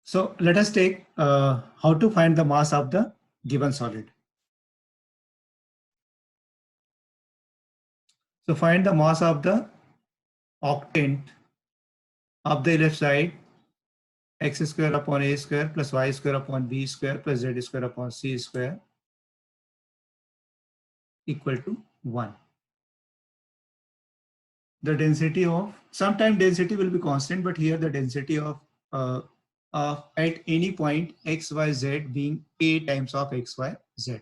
So let us take how to find the mass of the given solid. So find the mass of the octant of the left side, x square upon a square plus y square upon b square plus z square upon c square equal to 1. The density of, sometime density will be constant, but here the density of at any point x, y, z being a times of x, y, z.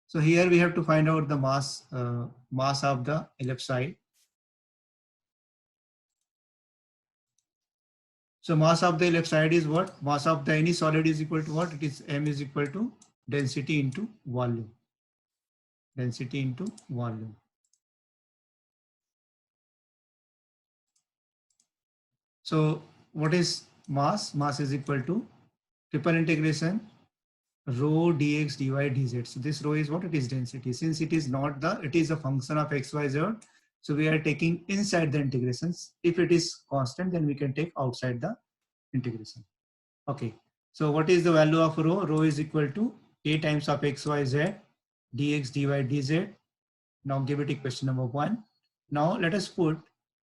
So here we have to find out the mass of the ellipsoid. So mass of the ellipsoid is what? Mass of the any solid is equal to what? It is m is equal to density into volume. Density into volume. So what is mass? Mass is equal to triple integration rho dx dy dz. So this rho is what? It is density. Since it is not the, it is a function of x, y, z. So we are taking inside the integrations. If it is constant, then we can take outside the integration. Okay. So what is the value of rho? Rho is equal to a times of x, y, z dx dy dz. Now give it equation number 1. Now let us put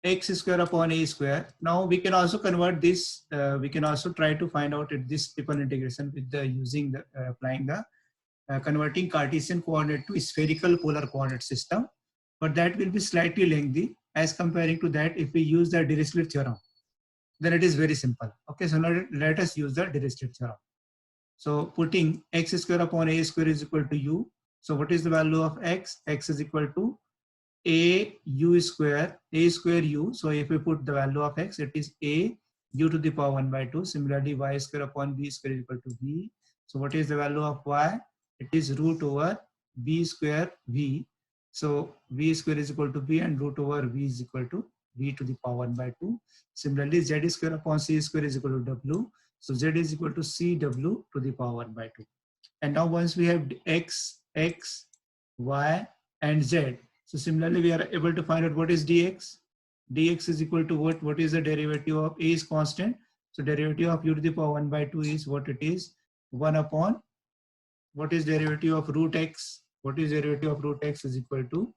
x square upon a square. Now we can also convert this. We can also try to find out this triple integration with the using the applying the converting Cartesian coordinate to spherical polar coordinate system. But that will be slightly lengthy as comparing to that if we use the Dirichlet theorem. Then it is very simple. Okay, so now let us use the Dirichlet theorem. So putting x square upon a square is equal to u. So what is the value of x? X is equal to a u square, a square u. So if we put the value of x, it is a u to the power 1 by 2. Similarly, y square upon b square is equal to b. So what is the value of y? It is root over b square v. So v square is equal to b and root over v is equal to v to the power 1 by 2. Similarly, z square upon c square is equal to w. So z is equal to cw to the power 1 by 2. And now once we have x, y, and z, so similarly we are able to find out what is dx. Dx is equal to what? What is the derivative of a is constant. So derivative of u to the power 1 by 2 is what it is? 1 upon, what is derivative of root x? What is derivative of root x is equal to,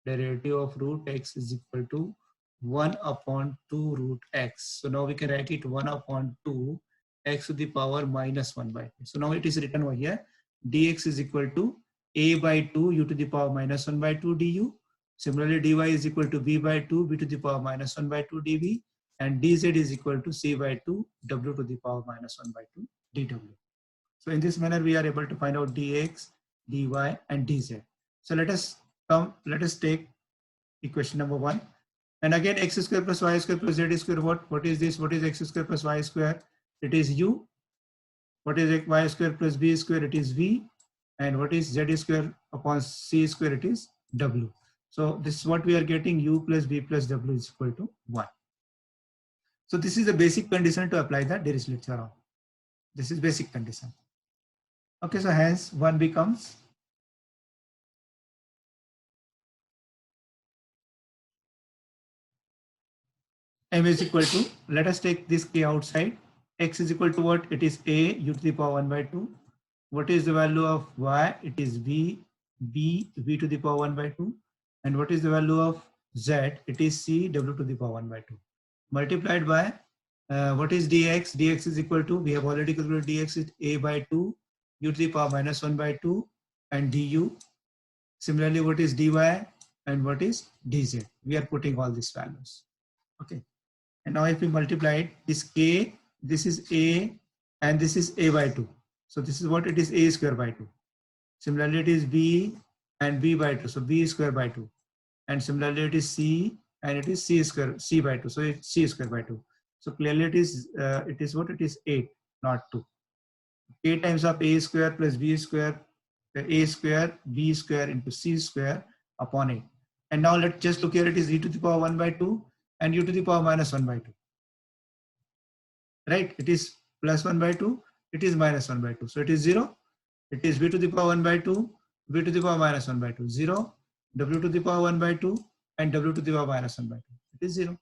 derivative of root x is equal to 1 upon 2 root x. So now we can write it 1 upon 2 x to the power minus 1 by 2. So now it is written over here, dx is equal to a by 2 u to the power minus 1 by 2 du. Similarly, dy is equal to b by 2 b to the power minus 1 by 2 dv. And dz is equal to c by 2 w to the power minus 1 by 2 dw. So in this manner, we are able to find out dx, dy, and dz. So let us take equation number 1. And again, x square plus y square plus z square, what is this? What is x square plus y square? It is u. What is y square plus b square? It is v. And what is z square upon c square? It is w. So this is what we are getting, u plus b plus w is equal to 1. So this is the basic condition to apply the Dirichlet theorem. This is basic condition. Okay, so hence 1 becomes m is equal to, let us take this k outside. X is equal to what? It is a u to the power 1 by 2. What is the value of y? It is v to the power 1 by 2. And what is the value of z? It is c w to the power 1 by 2. Multiplied by what is dx? Dx is equal to, we have already calculated dx is a by 2 u to the power minus 1 by 2 and du. Similarly, what is dy and what is dz? We are putting all these values. Okay. And now if we multiply it, this k, this is a and this is a by 2. So this is what it is, a square by 2. Similarly, it is b and b by 2. So b square by 2. And similarly, it is c and it is c square, c by 2. So it's c square by 2. So clearly it is what? It is 8, not 2. A times of a square plus b square, a square, b square into c square upon 8. And now let's just look here, it is e to the power 1 by 2 and u to the power minus 1 by 2. Right? It is plus 1 by 2, it is minus 1 by 2. So it is 0. It is b to the power 1 by 2, b to the power minus 1 by 2, 0, w to the power 1 by 2, and w to the power minus 1 by 2. It is 0.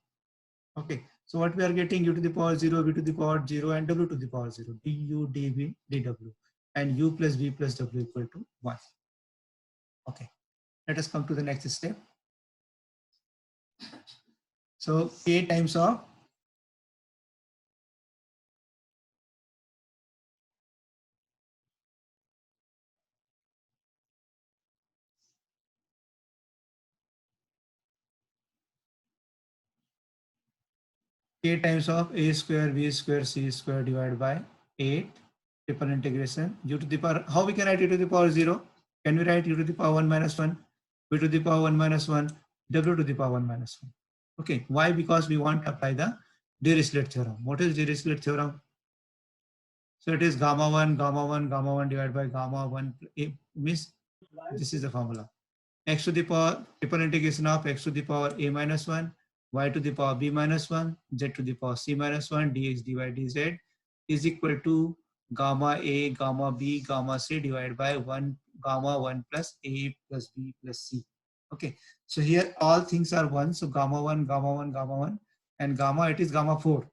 Okay. So what we are getting, u to the power 0, v to the power 0, and w to the power 0, du, dv, dw, and u plus v plus w equal to 1. Okay, let us come to the next step. So k times of k times of a square v square c square divided by 8 triple integration u to the power, how we can write u to the power 0? Can we write u to the power 1 minus 1, v to the power 1 minus 1, w to the power 1 minus 1? Okay, why? Because we want to apply the Dirichlet theorem. What is Dirichlet theorem? So it is gamma 1, gamma 1, gamma 1 divided by gamma 1, means this is the formula. X to the power triple integration of x to the power a minus 1, y to the power b minus 1, z to the power c minus 1, dx dy dz is equal to gamma a, gamma b, gamma c divided by 1 gamma 1 plus a plus b plus c. Okay, so here all things are 1. So gamma 1, gamma 1, gamma 1, and gamma, it is gamma 4.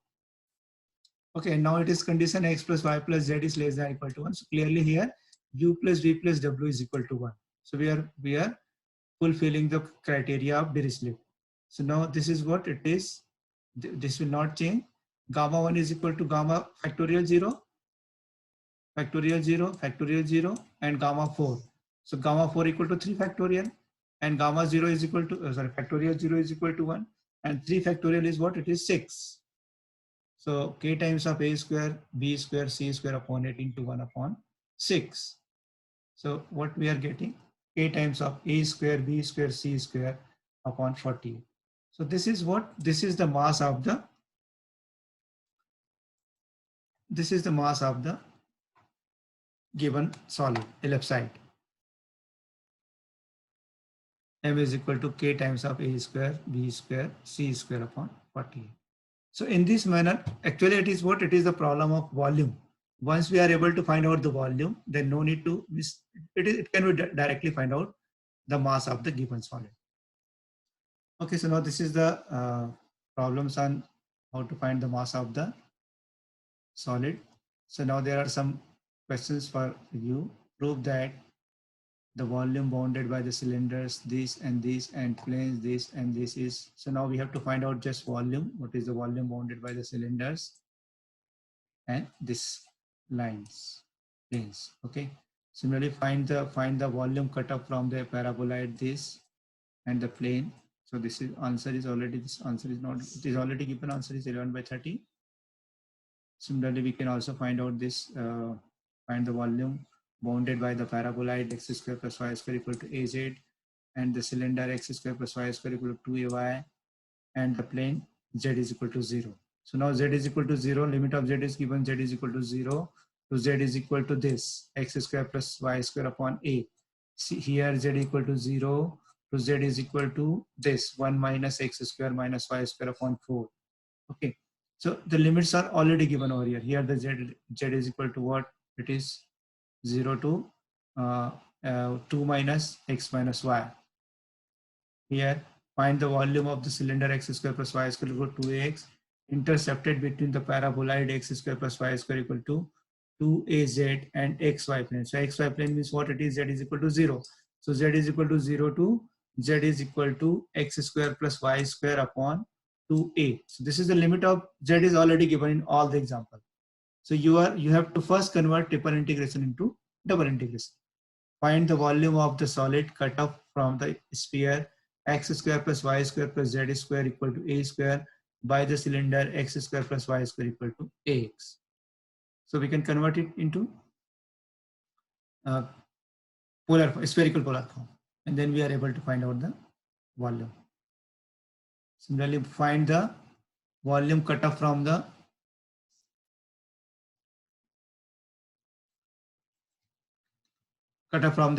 Okay, now it is condition x plus y plus z is less than or equal to 1. So clearly here u plus v plus w is equal to 1. So we are fulfilling the criteria of Dirichlet. So now this is what it is. This will not change. Gamma 1 is equal to gamma factorial 0, factorial 0, factorial 0, and gamma 4. So gamma 4 equal to 3 factorial, and gamma 0 is equal to, factorial 0 is equal to 1, and 3 factorial is what? It is 6. So k times of a square, b square, c square upon 8 into 1 upon 6. So what we are getting, k times of a square, b square, c square upon 40. So this is what, this is the mass of the, this is the mass of the given solid ellipsoid. M is equal to k times of a square, b square, c square upon 40. So in this manner, actually it is what? It is the problem of volume. Once we are able to find out the volume, then no need to miss, it can be directly find out the mass of the given solid. Okay, so now this is the problems on how to find the mass of the solid. So now there are some questions for you. Prove that the volume bounded by the cylinders, this and this, and planes, this and this is. So now we have to find out just volume. What is the volume bounded by the cylinders and this lines, planes. Okay. Similarly, find the volume cut off from the paraboloid this and the plane. So this is answer is already, this answer is not, it is already given, answer is 11/30. Similarly, we can also find out this, find the volume bounded by the paraboloid x square plus y square equal to az, and the cylinder x square plus y square equal to 2ay, and the plane z is equal to 0. So now z is equal to 0, limit of z is given, z is equal to 0 to z is equal to this, x square plus y square upon a. See here z equal to 0 to z is equal to this, 1 minus x square minus y square upon 4. Okay, so the limits are already given over here. Here the z is equal to what? It is 0 to 2 minus x minus y. Here, find the volume of the cylinder x square plus y square equal to 2ax intercepted between the paraboloid x square plus y square equal to 2az and xy plane. So xy plane means what it is? Z is equal to 0. So z is equal to 0 to z is equal to x square plus y square upon 2a. So this is the limit of z is already given in all the example. So you have to first convert triple integration into double integration. Find the volume of the solid cut off from the sphere x square plus y square plus z square equal to a square by the cylinder x square plus y square equal to ax. So we can convert it into spherical polar form, and then we are able to find out the volume. Similarly, find the volume cut off from the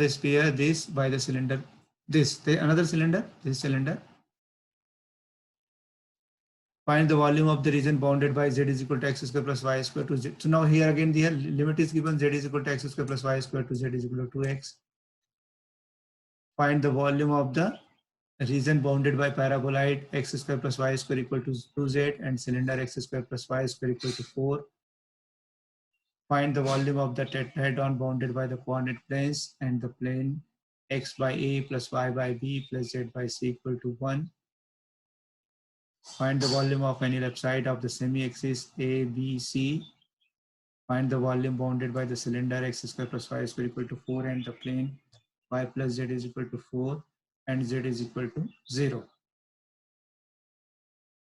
sphere this by the cylinder this, another cylinder, this cylinder. Find the volume of the region bounded by z is equal to x square plus y square to z. So now here again the limit is given, z is equal to x square plus y square to z is equal to 2x. Find the volume of the region bounded by paraboloid x square plus y square equal to 2z and cylinder x square plus y square equal to 4. Find the volume of the tetrahedron bounded by the coordinate planes and the plane x by a plus y by b plus z by c equal to 1. Find the volume of any left side of the semi-axis a, b, c. Find the volume bounded by the cylinder x square plus y square equal to 4 and the plane y plus z is equal to 4 and z is equal to 0.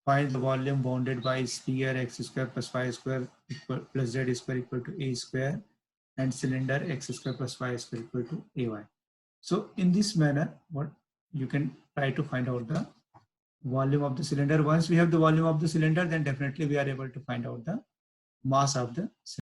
Find the volume bounded by sphere x square plus y square equal plus z square equal to a square and cylinder x square plus y square equal to ay. So in this manner, what you can try to find out the volume of the cylinder. Once we have the volume of the cylinder, then definitely we are able to find out the mass of the cylinder.